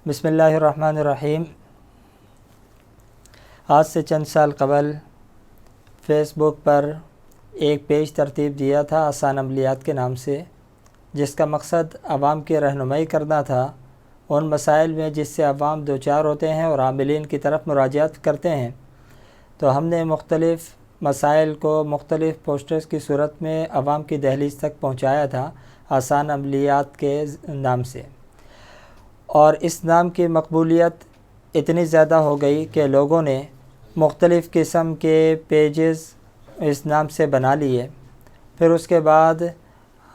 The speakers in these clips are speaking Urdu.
بسم اللہ الرحمن الرحیم۔ آج سے چند سال قبل فیس بک پر ایک پیج ترتیب دیا تھا آسان عملیات کے نام سے، جس کا مقصد عوام کی رہنمائی کرنا تھا ان مسائل میں جس سے عوام دوچار ہوتے ہیں اور عاملین کی طرف مراجعت کرتے ہیں۔ تو ہم نے مختلف مسائل کو مختلف پوسٹرز کی صورت میں عوام کی دہلیز تک پہنچایا تھا آسان عملیات کے نام سے، اور اس نام کی مقبولیت اتنی زیادہ ہو گئی کہ لوگوں نے مختلف قسم کے پیجز اس نام سے بنا لیے۔ پھر اس کے بعد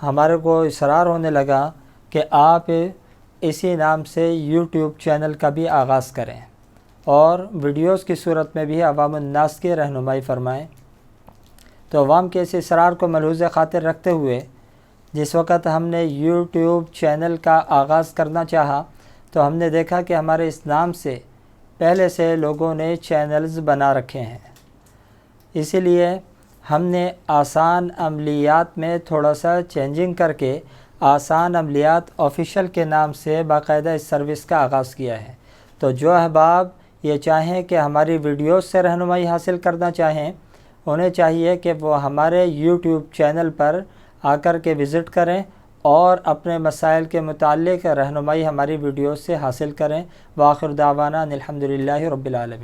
ہمارے کو اصرار ہونے لگا کہ آپ اسی نام سے یوٹیوب چینل کا بھی آغاز کریں اور ویڈیوز کی صورت میں بھی عوام الناس کی رہنمائی فرمائیں۔ تو عوام کے اس اصرار کو ملحوظ خاطر رکھتے ہوئے جس وقت ہم نے یوٹیوب چینل کا آغاز کرنا چاہا تو ہم نے دیکھا کہ ہمارے اس نام سے پہلے سے لوگوں نے چینلز بنا رکھے ہیں، اسی لیے ہم نے آسان عملیات میں تھوڑا سا چینجنگ کر کے آسان عملیات آفیشیل کے نام سے باقاعدہ اس سروس کا آغاز کیا ہے۔ تو جو احباب یہ چاہیں کہ ہماری ویڈیوز سے رہنمائی حاصل کرنا چاہیں، انہیں چاہیے کہ وہ ہمارے یوٹیوب چینل پر آ کر کے وزٹ کریں اور اپنے مسائل کے متعلق رہنمائی ہماری ویڈیوز سے حاصل کریں۔ وآخر دعوانا الحمدللہ رب العالمین۔